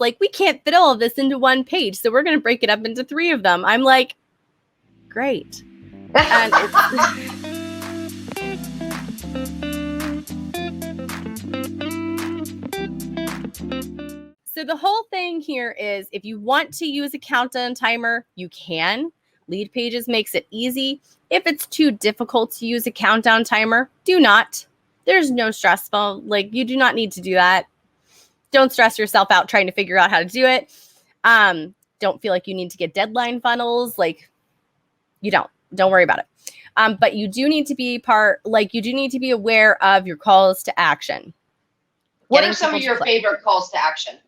like, we can't fit all of this into one page, so we're going to break it up into 3 of them. I'm like, great. And so the whole thing here is, if you want to use a countdown timer, you can. Lead Pages makes it easy. If it's too difficult to use a countdown timer, do not. There's no stressful, like, you do not need to do that. Don't stress yourself out trying to figure out how to do it. Don't feel like you need to get deadline funnels. Like, you don't worry about it. But you do need to be aware of your calls to action. What are some of your favorite calls to action?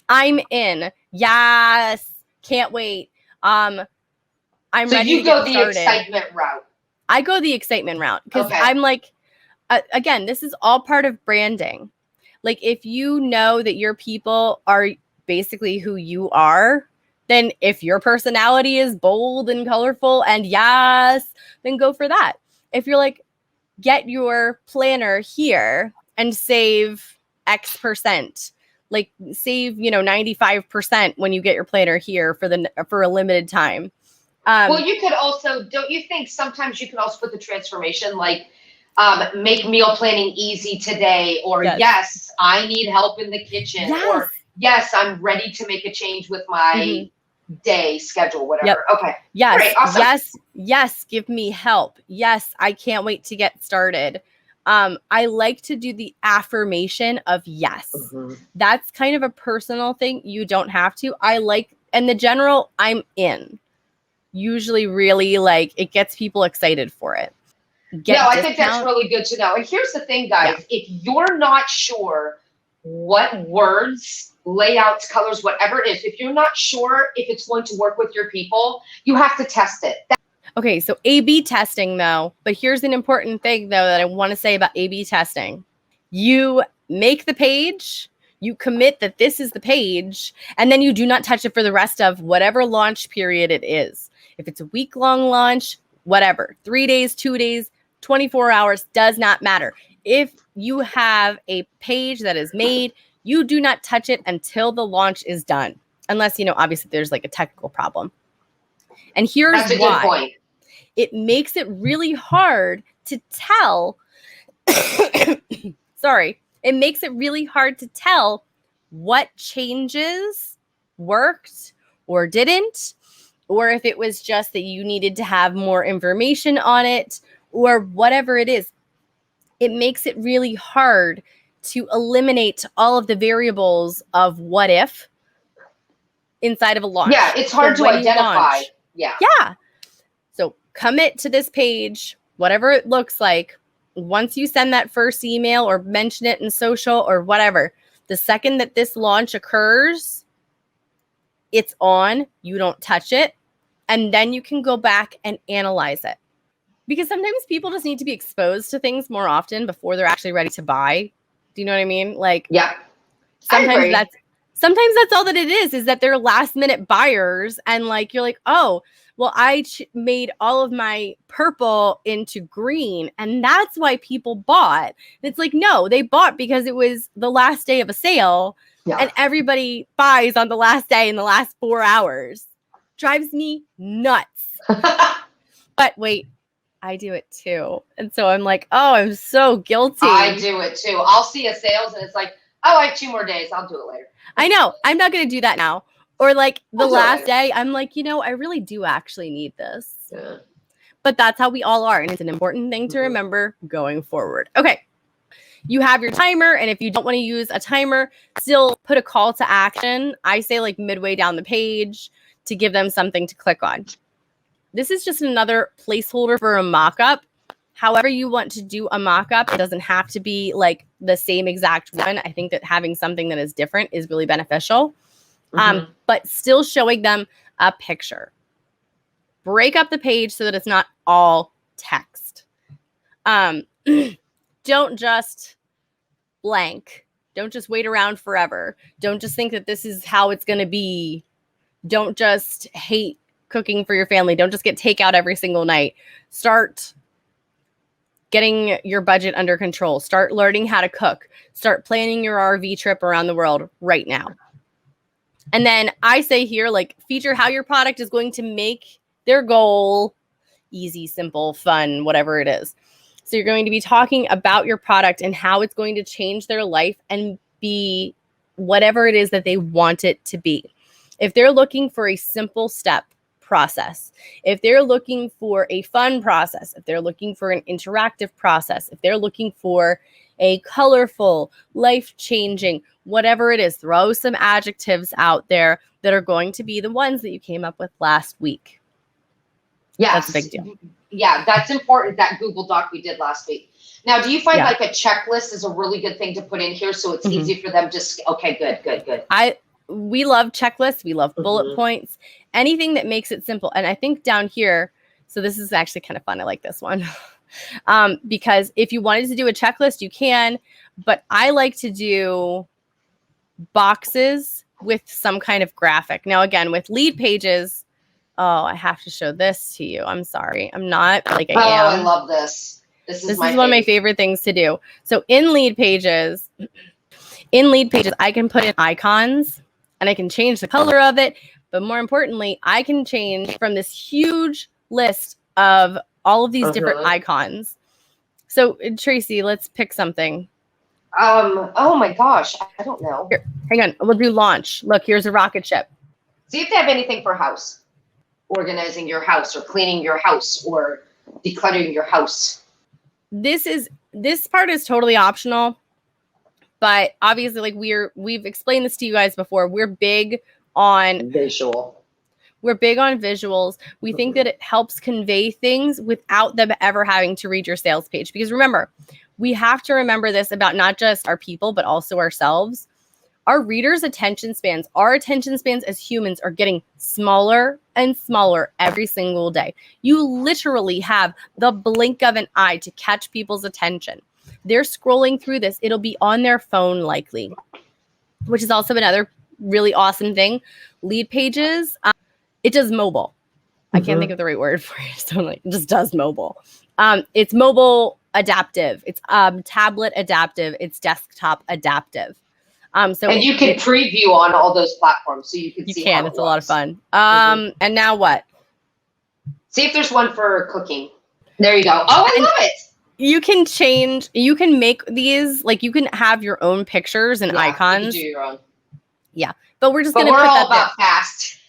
I'm in. Yes. Can't wait. I'm so ready you to go get the started. excitement route. I go the excitement route because I'm like, again, this is all part of branding. Like, if you know that your people are basically who you are, then if your personality is bold and colorful and yes, then go for that. If you're like, get your planner here and save X percent, like save, 95% when you get your planner here for a limited time. Well, you could also, don't you think sometimes you could also put the transformation, like, make meal planning easy today, or yes, I need help in the kitchen, or yes, I'm ready to make a change with my day schedule, whatever. Okay. Yes. Great. Awesome. Yes. Give me help. Yes. I can't wait to get started. I like to do the affirmation of yes. That's kind of a personal thing. You don't have to. And the general, I'm in. Usually really, like, it gets people excited for it. I think that's really good to know. And here's the thing, guys. If you're not sure what words, layouts, colors, whatever it is, if you're not sure if it's going to work with your people, you have to test it. Okay, so A/B testing, though. But here's an important thing, though, that I want to say about A/B testing. You make the page, you commit that this is the page, and then you do not touch it for the rest of whatever launch period it is. If it's a week-long launch, whatever, 3 days, 2 days, 24 hours, does not matter. If you have a page that is made, you do not touch it until the launch is done. Unless, obviously there's like a technical problem. And here's why. That's a good point. It makes it really hard to tell. Sorry. It makes it really hard to tell what changes worked or didn't, or if it was just that you needed to have more information on it, or whatever it is. It makes it really hard to eliminate all of the variables of what if inside of a launch. Yeah, it's hard to identify. Yeah. So commit to this page, whatever it looks like. Once you send that first email or mention it in social or whatever, the second that this launch occurs, it's on. You don't touch it. And then you can go back and analyze it. Because sometimes people just need to be exposed to things more often before they're actually ready to buy. Do you know what I mean? Like, sometimes that's all that it is that they're last minute buyers. And like, you're like, oh, well, I made all of my purple into green. And that's why people bought. And it's like, no, they bought because it was the last day of a sale. And everybody buys on the last day in the last 4 hours. Drives me nuts. But wait, I do it too. And so I'm like, oh, I'm so guilty. I do it too. I'll see a sales and it's like, oh, I have 2 more days. I'll do it later. I know. I'm not going to do that now. Or like the last day, I'm like, I really do actually need this. Yeah. But that's how we all are. And it's an important thing to remember going forward. Okay. You have your timer. And if you don't want to use a timer, still put a call to action. I say like midway down the page to give them something to click on. This is just another placeholder for a mock-up. However you want to do a mock-up, it doesn't have to be like the same exact one. I think that having something that is different is really beneficial. But still showing them a picture. Break up the page so that it's not all text. Don't just blank. Don't just wait around forever. Don't just think that this is how it's going to be. Don't just hate cooking for your family. Don't just get takeout every single night. Start getting your budget under control. Start learning how to cook. Start planning your RV trip around the world right now. And then I say here, like, feature how your product is going to make their goal easy, simple, fun, whatever it is. So you're going to be talking about your product and how it's going to change their life and be whatever it is that they want it to be. If they're looking for a simple step process, if they're looking for a fun process, if they're looking for an interactive process, if they're looking for a colorful, life-changing, whatever it is, throw some adjectives out there that are going to be the ones that you came up with last week. Yes. That's a big deal. Yeah, that's important, that Google Doc we did last week. Now, do you find like a checklist is a really good thing to put in here so it's easy for them to, okay, good. We love checklists. We love bullet points, anything that makes it simple. And I think down here, so this is actually kind of fun. I like this one because if you wanted to do a checklist, you can, but I like to do boxes with some kind of graphic. Now, again, with lead pages, oh, I have to show this to you. I'm sorry. I'm not like I am. Oh, I love this. This is one of my favorite things to do. So in lead pages, I can put in icons and I can change the color of it. But more importantly, I can change from this huge list of all of these different icons. So Tracy, let's pick something. Oh my gosh. I don't know. Here, hang on. We'll do launch. Look, here's a rocket ship. See if they have anything for house. Organizing your house or cleaning your house or decluttering your house. This part is totally optional, but obviously, like we've explained this to you guys before. We're big on visual. We're big on visuals. We think that it helps convey things without them ever having to read your sales page. Because remember, we have to remember this about not just our people, but also ourselves. Our readers' attention spans, our attention spans as humans are getting smaller and smaller every single day. You literally have the blink of an eye to catch people's attention. They're scrolling through this. It'll be on their phone likely, which is also another really awesome thing. Lead pages, it does mobile. I can't think of the right word for it. So it just does mobile. It's mobile adaptive. It's tablet adaptive. It's desktop adaptive. So and you can preview on all those platforms, so you can see. It's a lot of fun. And now what? See if there's one for cooking. There you go. Oh, I love it. You can change. You can make these like you can have your own pictures and icons. You can do your own. Yeah, but we're just gonna. We're all about fast.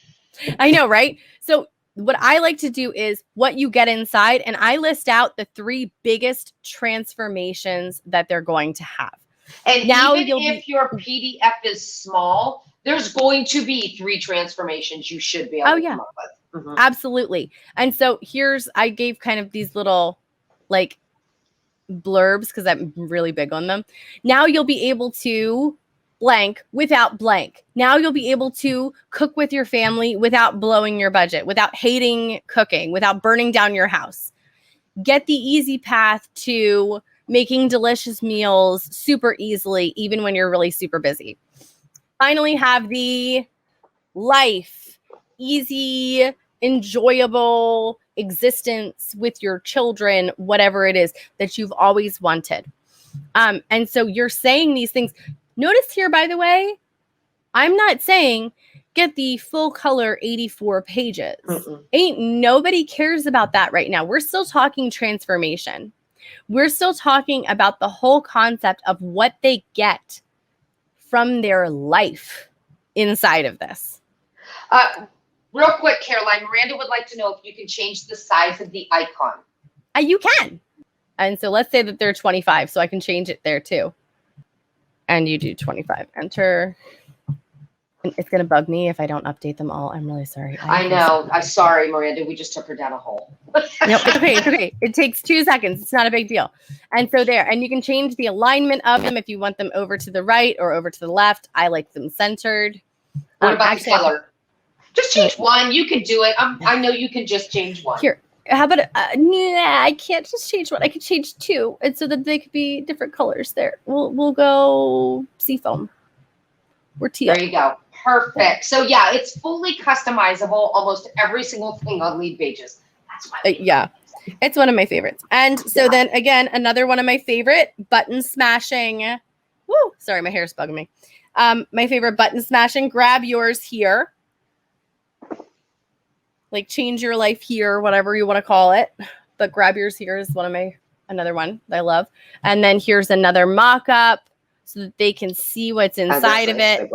I know, right? So what I like to do is what you get inside, and I list out the 3 biggest transformations that they're going to have. And now even if your PDF is small, there's going to be 3 transformations you should be able to come up with. Absolutely. And so I gave kind of these little like blurbs because I'm really big on them. Now you'll be able to blank without blank. Now you'll be able to cook with your family without blowing your budget, without hating cooking, without burning down your house. Get the easy path to making delicious meals super easily, even when you're really super busy. Finally, have the life, easy, enjoyable existence with your children, whatever it is that you've always wanted. And so you're saying these things. Notice here, by the way, I'm not saying get the full color 84 pages. Ain't nobody cares about that right now. We're still talking transformation. We're still talking about the whole concept of what they get from their life inside of this. Real quick, Caroline, Miranda would like to know if you can change the size of the icon. You can. And so let's say that they're 25, so I can change it there too. And you do 25. Enter. And it's going to bug me if I don't update them all. I'm really sorry. I know. I'm sorry, Miranda. We just took her down a hole. No, it's okay. It's okay. It takes 2 seconds. It's not a big deal. And so there. And you can change the alignment of them if you want them over to the right or over to the left. I like them centered. What about the color? Just change one. You can do it. I know you can just change one. Here. How about I can't just change one. I could change 2, and so that they could be different colors. There, we'll go seafoam. We're teal. There you go. Perfect. So yeah, it's fully customizable. Almost every single thing on lead pages. That's why. It's one of my favorites. And so then again, another one of my favorite button smashing. Woo! Sorry, my hair is bugging me. My favorite button smashing, grab yours here. Like change your life here, whatever you want to call it. But grab yours here is another one that I love. And then here's another mock-up so that they can see what's inside of it.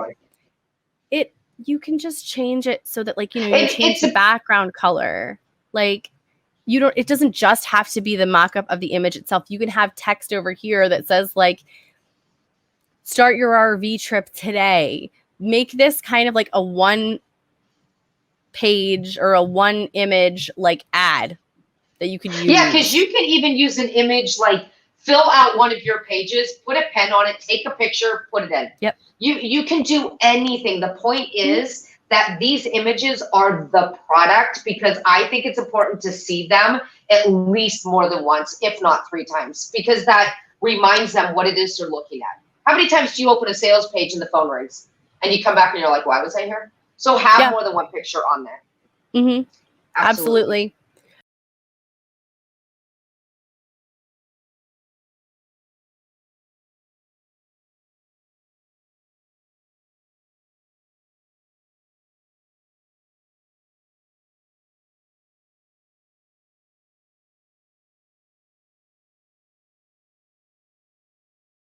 You can just change it so that like, you know, you change the background color. Like it doesn't just have to be the mock-up of the image itself. You can have text over here that says like, start your RV trip today. Make this kind of like a one page or a one image like ad that you can use. Yeah, because you can even use an image, like fill out one of your pages, put a pen on it, take a picture, put it in. Yep. You can do anything. The point is that these images are the product, because I think it's important to see them at least more than once, if not 3 times, because that reminds them what it is they're looking at. How many times do you open a sales page and the phone rings and you come back and you're like, why was I here? So have more than one picture on there. Mm-hmm. Absolutely.